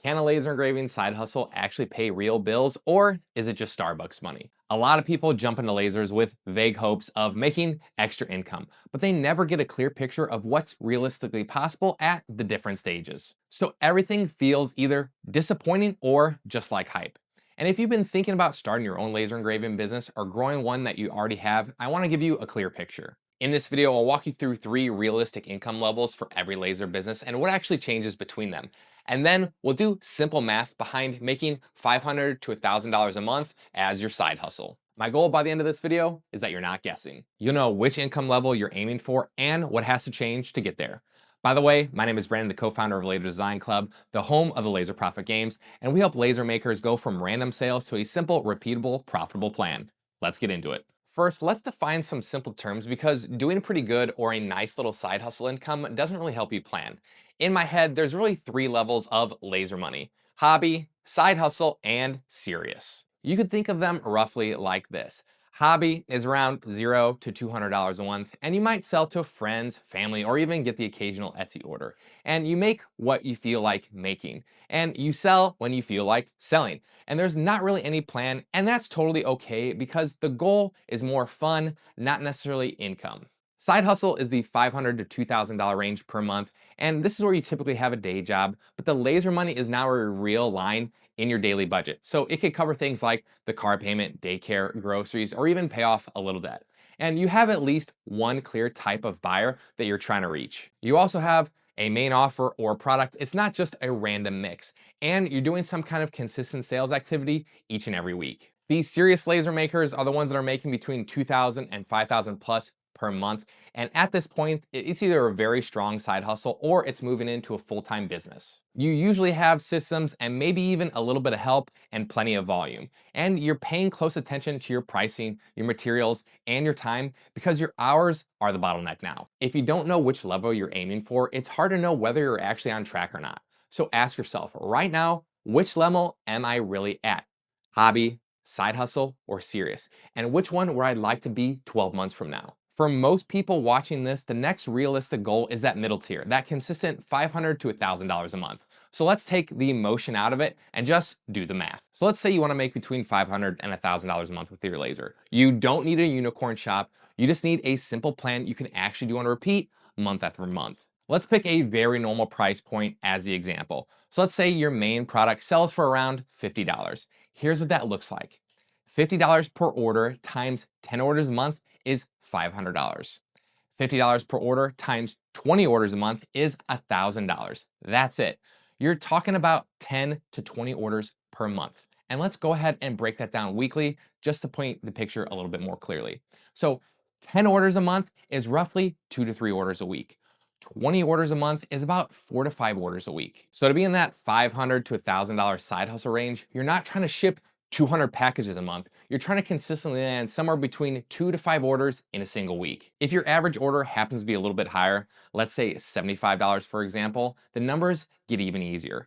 Can a laser engraving side hustle actually pay real bills, or is it just Starbucks money? A lot of people jump into lasers with vague hopes of making extra income, but they never get a clear picture of what's realistically possible at the different stages. So everything feels either disappointing or just like hype. And if you've been thinking about starting your own laser engraving business or growing one that you already have, I want to give you a clear picture. In this video, I'll walk you through 3 realistic income levels for every laser business and what actually changes between them. And then we'll do simple math behind making $500 to $1,000 a month as your side hustle. My goal by the end of this video is that you're not guessing. You'll know which income level you're aiming for and what has to change to get there. By the way, my name is Brandon, the co-founder of Laser Design Club, the home of the Laser Profit Games, and we help laser makers go from random sales to a simple, repeatable, profitable plan. Let's get into it. First, let's define some simple terms because doing pretty good or a nice little side hustle income doesn't really help you plan. In my head, there's really 3 levels of laser money: hobby, side hustle, and serious. You could think of them roughly like this. Hobby is around $0 to $200 a month, and you might sell to friends, family, or even get the occasional Etsy order. And you make what you feel like making, and you sell when you feel like selling. And there's not really any plan, and that's totally okay because the goal is more fun, not necessarily income. Side hustle is the $500 to $2,000 range per month, and this is where you typically have a day job, but the laser money is now a real line in your daily budget. So it could cover things like the car payment, daycare, groceries, or even pay off a little debt. And you have at least one clear type of buyer that you're trying to reach. You also have a main offer or product. It's not just a random mix, and you're doing some kind of consistent sales activity each and every week. These serious laser makers are the ones that are making between 2,000 and 5,000 plus per month. And at this point, it's either a very strong side hustle or it's moving into a full-time business. You usually have systems and maybe even a little bit of help and plenty of volume. And you're paying close attention to your pricing, your materials, and your time because your hours are the bottleneck now. If you don't know which level you're aiming for, it's hard to know whether you're actually on track or not. So ask yourself right now, which level am I really at? Hobby, side hustle, or serious? And which one where I'd like to be 12 months from now? For most people watching this, the next realistic goal is that middle tier, that consistent $500 to $1,000 a month. So let's take the emotion out of it and just do the math. So let's say you want to make between $500 and $1,000 a month with your laser. You don't need a unicorn shop. You just need a simple plan you can actually do on repeat month after month. Let's pick a very normal price point as the example. So let's say your main product sells for around $50. Here's what that looks like. $50 per order times 10 orders a month is $500. $50 per order times 20 orders a month is $1,000. That's it. You're talking about 10 to 20 orders per month. And let's go ahead and break that down weekly just to paint the picture a little bit more clearly. So 10 orders a month is roughly 2 to 3 orders a week. 20 orders a month is about 4 to 5 orders a week. So to be in that $500 to $1,000 side hustle range, you're not trying to ship 200 packages a month. You're trying to consistently land somewhere between 2 to 5 orders in a single week. If your average order happens to be a little bit higher, let's say $75 for example, the numbers get even easier.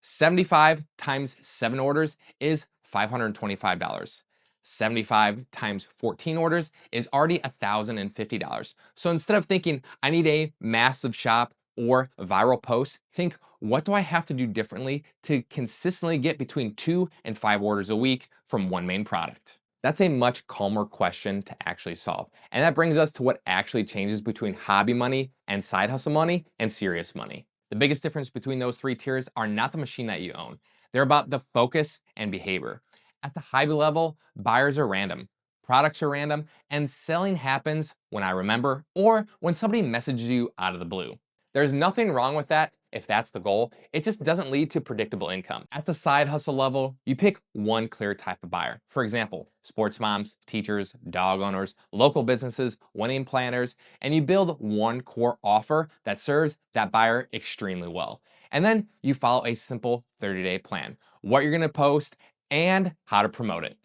75 times 7 orders is $525. 75 times 14 orders is already $1,050. So instead of thinking, I need a massive shop or viral post, think, what do I have to do differently to consistently get between 2 and 5 orders a week from one main product? That's a much calmer question to actually solve. And that brings us to what actually changes between hobby money and side hustle money and serious money. The biggest difference between those 3 tiers are not the machine that you own. They're about the focus and behavior. At the hobby level, buyers are random, products are random, and selling happens when I remember or when somebody messages you out of the blue. There's nothing wrong with that if that's the goal. It just doesn't lead to predictable income. At the side hustle level, you pick one clear type of buyer. For example, sports moms, teachers, dog owners, local businesses, wedding planners, and you build one core offer that serves that buyer extremely well. And then you follow a simple 30-day plan, what you're gonna post and how to promote it.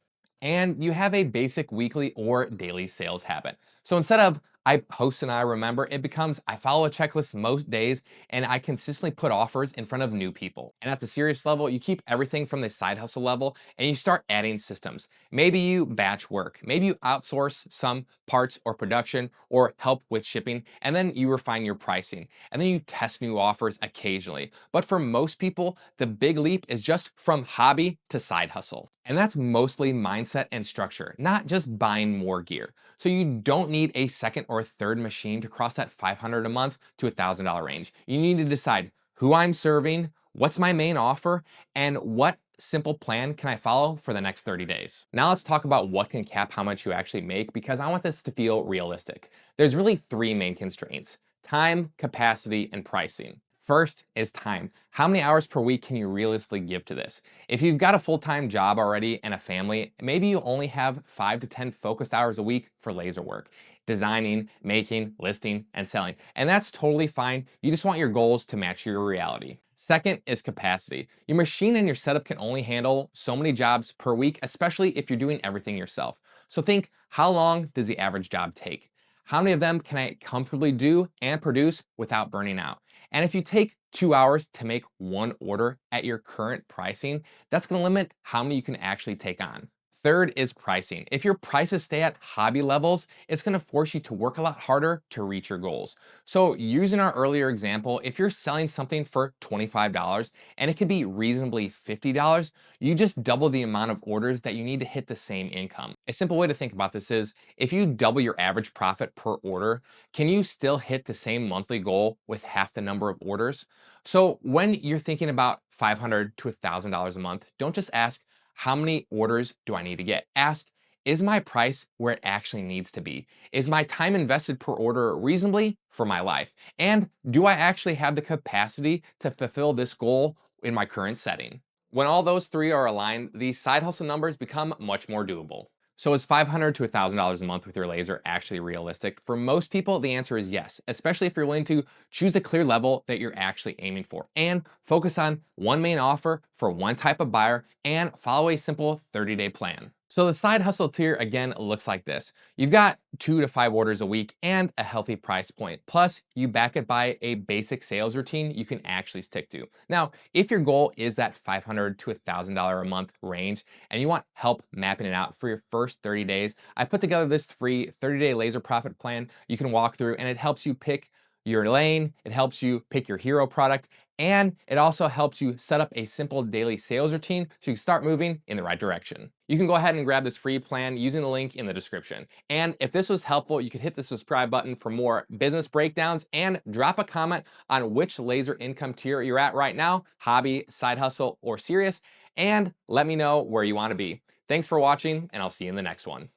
And you have a basic weekly or daily sales habit. So instead of I post and I remember, it becomes I follow a checklist most days and I consistently put offers in front of new people. And at the serious level, you keep everything from the side hustle level and you start adding systems. Maybe you batch work, maybe you outsource some parts or production or help with shipping, and then you refine your pricing. And then you test new offers occasionally. But for most people, the big leap is just from hobby to side hustle. And that's mostly mindset and structure, not just buying more gear. So you don't need a second or third machine to cross that 500 a month to $1,000 range. You need to decide who I'm serving, what's my main offer, and what simple plan can I follow for the next 30 days. Now let's talk about what can cap how much you actually make because I want this to feel realistic. There's really three main constraints: time, capacity, and pricing. First is time. How many hours per week can you realistically give to this? If you've got a full-time job already and a family, maybe you only have 5 to 10 focused hours a week for laser work, designing, making, listing, and selling. And that's totally fine. You just want your goals to match your reality. Second is capacity. Your machine and your setup can only handle so many jobs per week, especially if you're doing everything yourself. So think, how long does the average job take? How many of them can I comfortably do and produce without burning out? And if you take 2 hours to make one order at your current pricing, that's going to limit how many you can actually take on. Third is pricing. If your prices stay at hobby levels, it's going to force you to work a lot harder to reach your goals. So using our earlier example, if you're selling something for $25 and it could be reasonably $50, you just double the amount of orders that you need to hit the same income. A simple way to think about this is if you double your average profit per order, can you still hit the same monthly goal with half the number of orders? So when you're thinking about $500 to $1,000 a month, don't just ask, how many orders do I need to get? Ask, is my price where it actually needs to be? Is my time invested per order reasonably for my life? And do I actually have the capacity to fulfill this goal in my current setting? When all those three are aligned, these side hustle numbers become much more doable. So is $500 to $1,000 a month with your laser actually realistic? For most people, the answer is yes, especially if you're willing to choose a clear level that you're actually aiming for and focus on one main offer for one type of buyer and follow a simple 30-day plan. So the side hustle tier again looks like this. You've got 2 to 5 orders a week and a healthy price point. Plus, you back it by a basic sales routine you can actually stick to. Now, if your goal is that $500 to $1,000 a month range and you want help mapping it out for your first 30 days, I put together this free 30-day laser profit plan you can walk through, and it helps you pick your lane, it helps you pick your hero product, and it also helps you set up a simple daily sales routine so you can start moving in the right direction. You can go ahead and grab this free plan using the link in the description. And if this was helpful, you could hit the subscribe button for more business breakdowns and drop a comment on which laser income tier you're at right now, hobby, side hustle, or serious, and let me know where you want to be. Thanks for watching, and I'll see you in the next one.